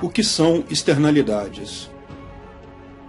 O que são externalidades?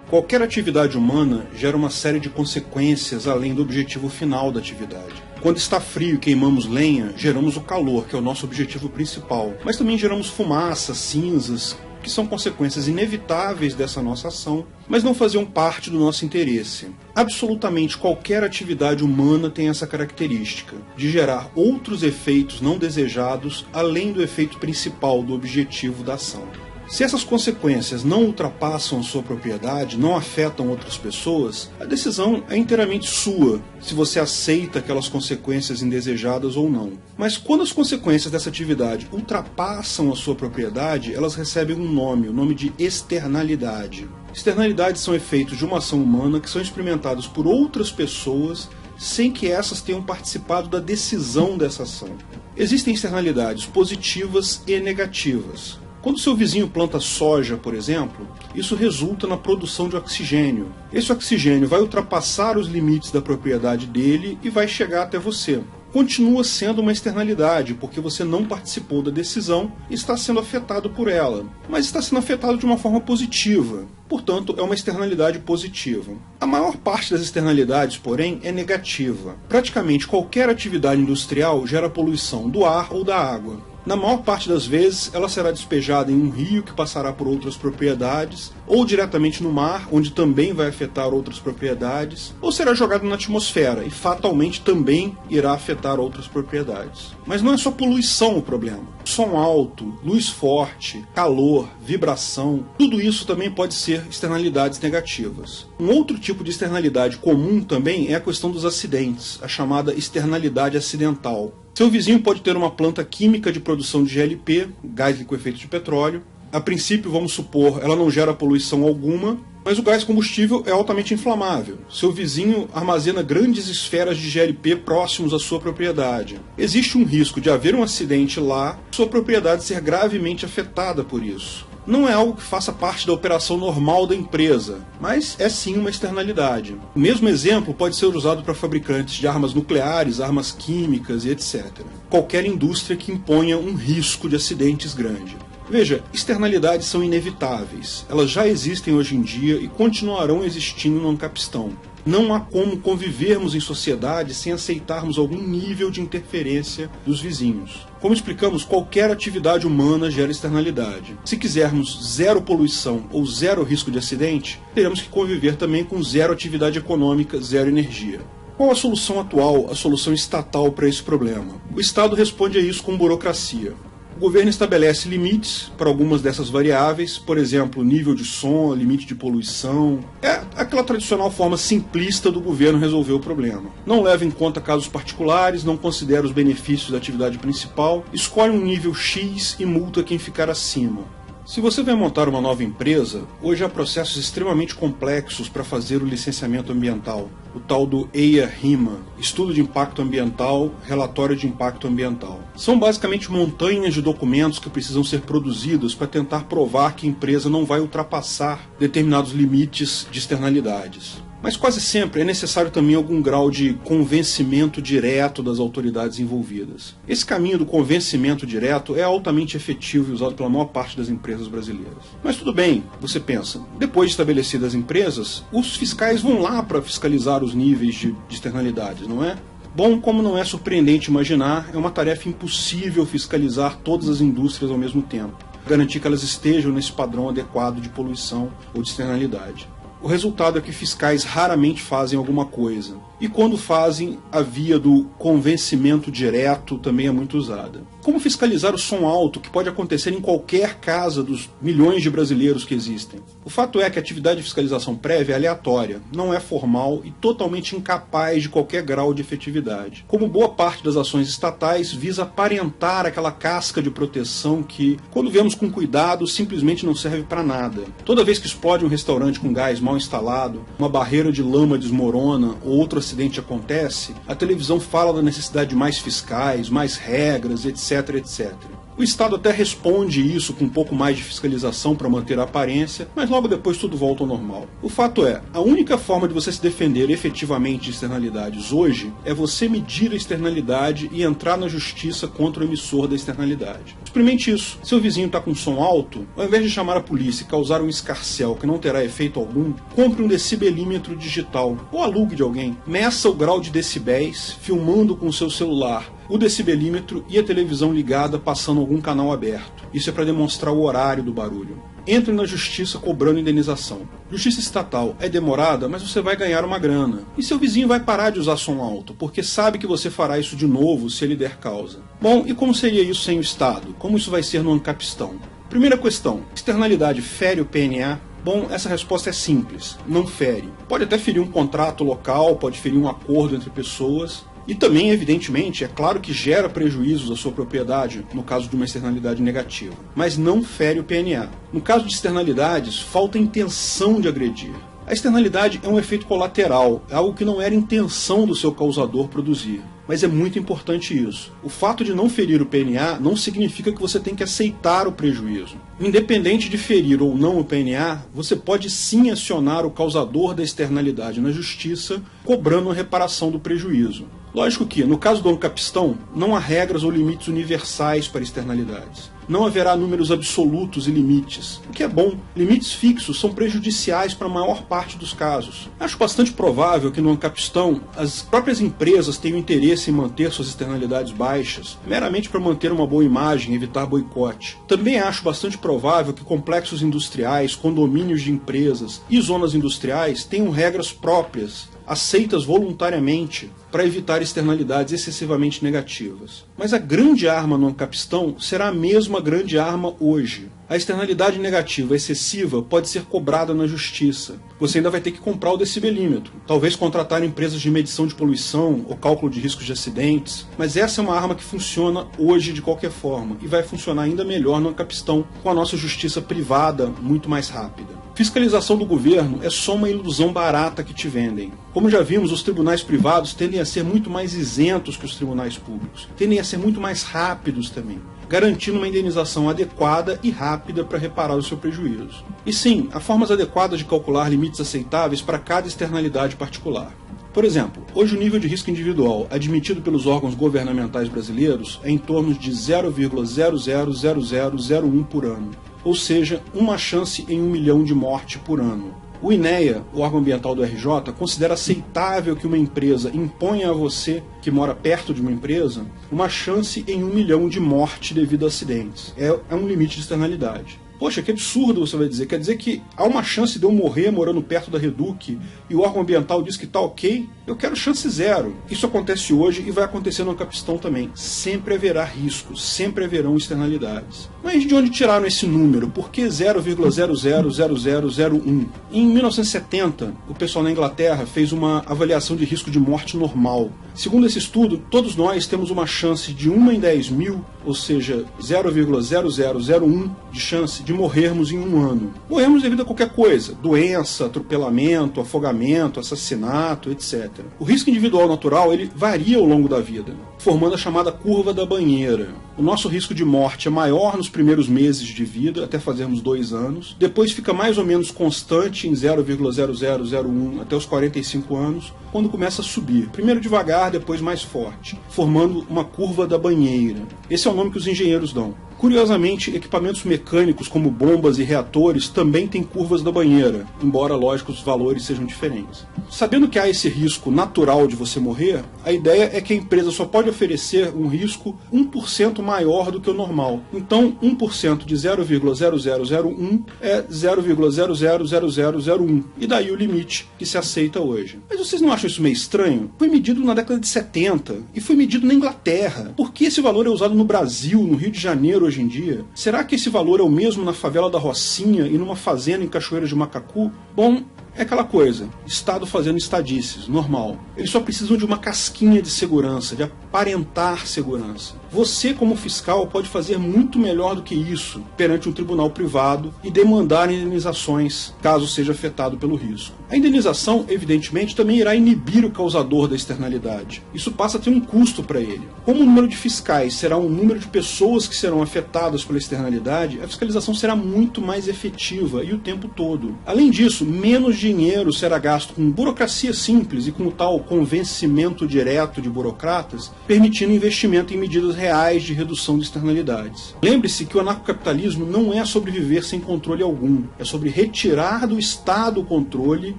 Qualquer atividade humana gera uma série de consequências além do objetivo final da atividade. Quando está frio e queimamos lenha, geramos o calor, que é o nosso objetivo principal. Mas também geramos fumaça, cinzas, que são consequências inevitáveis dessa nossa ação, mas não faziam parte do nosso interesse. Absolutamente qualquer atividade humana tem essa característica, de gerar outros efeitos não desejados, além do efeito principal do objetivo da ação. Se essas consequências não ultrapassam a sua propriedade, não afetam outras pessoas, a decisão é inteiramente sua, se você aceita aquelas consequências indesejadas ou não. Mas quando as consequências dessa atividade ultrapassam a sua propriedade, elas recebem um nome, o nome de externalidade. Externalidades são efeitos de uma ação humana que são experimentados por outras pessoas sem que essas tenham participado da decisão dessa ação. Existem externalidades positivas e negativas. Quando seu vizinho planta soja, por exemplo, isso resulta na produção de oxigênio. Esse oxigênio vai ultrapassar os limites da propriedade dele e vai chegar até você. Continua sendo uma externalidade, porque você não participou da decisão e está sendo afetado por ela. Mas está sendo afetado de uma forma positiva. Portanto, é uma externalidade positiva. A maior parte das externalidades, porém, é negativa. Praticamente qualquer atividade industrial gera poluição do ar ou da água. Na maior parte das vezes, ela será despejada em um rio que passará por outras propriedades, ou diretamente no mar, onde também vai afetar outras propriedades, ou será jogada na atmosfera e fatalmente também irá afetar outras propriedades. Mas não é só poluição o problema. Som alto, luz forte, calor, vibração, tudo isso também pode ser externalidades negativas. Um outro tipo de externalidade comum também é a questão dos acidentes, a chamada externalidade acidental. Seu vizinho pode ter uma planta química de produção de GLP, gás com efeito de petróleo. A princípio, vamos supor, ela não gera poluição alguma, mas o gás combustível é altamente inflamável. Seu vizinho armazena grandes esferas de GLP próximos à sua propriedade. Existe um risco de haver um acidente lá, sua propriedade ser gravemente afetada por isso. Não é algo que faça parte da operação normal da empresa, mas é sim uma externalidade. O mesmo exemplo pode ser usado para fabricantes de armas nucleares, armas químicas e etc. Qualquer indústria que imponha um risco de acidentes grande. Veja, externalidades são inevitáveis. Elas já existem hoje em dia e continuarão existindo no Ancapistão. Não há como convivermos em sociedade sem aceitarmos algum nível de interferência dos vizinhos. Como explicamos, qualquer atividade humana gera externalidade. Se quisermos zero poluição ou zero risco de acidente, teremos que conviver também com zero atividade econômica, zero energia. Qual a solução atual, a solução estatal para esse problema? O Estado responde a isso com burocracia. O governo estabelece limites para algumas dessas variáveis, por exemplo, nível de som, limite de poluição. É aquela tradicional forma simplista do governo resolver o problema. Não leva em conta casos particulares, não considera os benefícios da atividade principal, escolhe um nível X e multa quem ficar acima. Se você vai montar uma nova empresa, hoje há processos extremamente complexos para fazer o licenciamento ambiental, o tal do EIA-RIMA, Estudo de Impacto Ambiental, Relatório de Impacto Ambiental. São basicamente montanhas de documentos que precisam ser produzidos para tentar provar que a empresa não vai ultrapassar determinados limites de externalidades. Mas quase sempre é necessário também algum grau de convencimento direto das autoridades envolvidas. Esse caminho do convencimento direto é altamente efetivo e usado pela maior parte das empresas brasileiras. Mas tudo bem, você pensa, depois de estabelecidas as empresas, os fiscais vão lá para fiscalizar os níveis de externalidades, não é? Bom, como não é surpreendente imaginar, é uma tarefa impossível fiscalizar todas as indústrias ao mesmo tempo, garantir que elas estejam nesse padrão adequado de poluição ou de externalidade. O resultado é que fiscais raramente fazem alguma coisa. E quando fazem, a via do convencimento direto também é muito usada. Como fiscalizar o som alto, que pode acontecer em qualquer casa dos milhões de brasileiros que existem? O fato é que a atividade de fiscalização prévia é aleatória, não é formal e totalmente incapaz de qualquer grau de efetividade. Como boa parte das ações estatais, visa aparentar aquela casca de proteção que, quando vemos com cuidado, simplesmente não serve para nada. Toda vez que explode um restaurante com gás mal instalado, uma barreira de lama desmorona ou outro acidente acontece, a televisão fala da necessidade de mais fiscais, mais regras, etc, etc. O Estado até responde isso com um pouco mais de fiscalização para manter a aparência, mas logo depois tudo volta ao normal. O fato é, a única forma de você se defender efetivamente de externalidades hoje é você medir a externalidade e entrar na justiça contra o emissor da externalidade. Experimente isso. Seu vizinho está com som alto, ao invés de chamar a polícia e causar um escarcéu que não terá efeito algum, compre um decibelímetro digital ou alugue de alguém. Meça o grau de decibéis filmando com o seu celular o decibelímetro e a televisão ligada passando algum canal aberto. Isso é para demonstrar o horário do barulho. Entre na justiça cobrando indenização. Justiça estatal é demorada, mas você vai ganhar uma grana. E seu vizinho vai parar de usar som alto, porque sabe que você fará isso de novo se ele der causa. Bom, e como seria isso sem o Estado? Como isso vai ser no Ancapistão? Primeira questão, externalidade fere o PNA? Bom, essa resposta é simples, não fere. Pode até ferir um contrato local, pode ferir um acordo entre pessoas, e também, evidentemente, é claro que gera prejuízos à sua propriedade, no caso de uma externalidade negativa, mas não fere o PNA. No caso de externalidades, falta intenção de agredir. A externalidade é um efeito colateral, é algo que não era intenção do seu causador produzir. Mas é muito importante isso. O fato de não ferir o PNA não significa que você tem que aceitar o prejuízo. Independente de ferir ou não o PNA, você pode sim acionar o causador da externalidade na justiça, cobrando a reparação do prejuízo. Lógico que, no caso do Ancapistão, não há regras ou limites universais para externalidades. Não haverá números absolutos e limites, o que é bom. Limites fixos são prejudiciais para a maior parte dos casos. Acho bastante provável que no Ancapistão as próprias empresas tenham interesse em manter suas externalidades baixas, meramente para manter uma boa imagem e evitar boicote. Também acho bastante provável que complexos industriais, condomínios de empresas e zonas industriais tenham regras próprias, aceitas voluntariamente, para evitar externalidades excessivamente negativas. Mas a grande arma no Ancapistão será a mesma grande arma hoje. A externalidade negativa excessiva pode ser cobrada na justiça. Você ainda vai ter que comprar o decibelímetro, talvez contratar empresas de medição de poluição ou cálculo de riscos de acidentes, mas essa é uma arma que funciona hoje de qualquer forma e vai funcionar ainda melhor no Ancapistão com a nossa justiça privada muito mais rápida. Fiscalização do governo é só uma ilusão barata que te vendem. Como já vimos, os tribunais privados tendem a ser muito mais isentos que os tribunais públicos, tendem a ser muito mais rápidos também, garantindo uma indenização adequada e rápida para reparar o seu prejuízo. E sim, há formas adequadas de calcular limites aceitáveis para cada externalidade particular. Por exemplo, hoje o nível de risco individual admitido pelos órgãos governamentais brasileiros é em torno de 0,000001 por ano, ou seja, uma chance em 1 milhão de mortes por ano. O INEA, o órgão ambiental do RJ, considera aceitável que uma empresa imponha a você, que mora perto de uma empresa, uma chance em 1 milhão de mortes devido a acidentes. É um limite de externalidade. Poxa, que absurdo, você vai dizer. Quer dizer que há uma chance de eu morrer morando perto da Reduc e o órgão ambiental diz que está ok? Eu quero chance zero. Isso acontece hoje e vai acontecer no Ancapistão também. Sempre haverá riscos, sempre haverão externalidades. Mas de onde tiraram esse número? Por que 0,000001? Em 1970, o pessoal na Inglaterra fez uma avaliação de risco de morte normal. Segundo esse estudo, todos nós temos uma chance de 1 em 10 mil, ou seja, 0,0001 de chance de morrermos em um ano. Morremos devido a qualquer coisa, doença, atropelamento, afogamento, assassinato, etc. O risco individual natural ele varia ao longo da vida, formando a chamada curva da banheira. O nosso risco de morte é maior nos primeiros meses de vida, até fazermos 2 anos. Depois fica mais ou menos constante em 0,0001 até os 45 anos, quando começa a subir. Primeiro devagar, depois mais forte, formando uma curva da banheira. Esse é o nome que os engenheiros dão. Curiosamente, equipamentos mecânicos como bombas e reatores também têm curvas da banheira, embora, lógico, os valores sejam diferentes. Sabendo que há esse risco natural de você morrer, a ideia é que a empresa só pode oferecer um risco 1% maior do que o normal. Então, 1% de 0,0001 é 0,000001, e daí o limite que se aceita hoje. Mas vocês não acham isso meio estranho? Foi medido na década de 70 e foi medido na Inglaterra. Por que esse valor é usado no Brasil, no Rio de Janeiro hoje em dia? Será que esse valor é o mesmo na favela da Rocinha e numa fazenda em Cachoeira de Macacu? Bom, É aquela coisa, Estado fazendo estadices, normal. Eles só precisam de uma casquinha de segurança, de aparentar segurança. Você, como fiscal, pode fazer muito melhor do que isso perante um tribunal privado e demandar indenizações, caso seja afetado pelo risco. A indenização, evidentemente, também irá inibir o causador da externalidade. Isso passa a ter um custo para ele. Como o número de fiscais será um número de pessoas que serão afetadas pela externalidade, a fiscalização será muito mais efetiva e o tempo todo. Além disso, menos dinheiro será gasto com burocracia simples e com o tal convencimento direto de burocratas, permitindo investimento em medidas reais de redução de externalidades. Lembre-se que o anarcocapitalismo não é sobre viver sem controle algum, é sobre retirar do Estado o controle,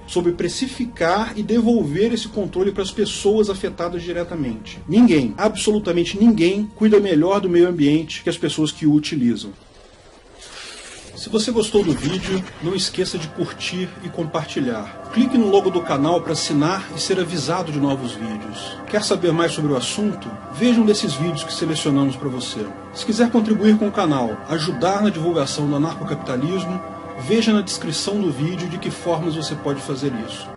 sobre precificar e devolver esse controle para as pessoas afetadas diretamente. Ninguém, absolutamente ninguém, cuida melhor do meio ambiente que as pessoas que o utilizam. Se você gostou do vídeo, não esqueça de curtir e compartilhar. Clique no logo do canal para assinar e ser avisado de novos vídeos. Quer saber mais sobre o assunto? Veja um desses vídeos que selecionamos para você. Se quiser contribuir com o canal, ajudar na divulgação do anarcocapitalismo, veja na descrição do vídeo de que formas você pode fazer isso.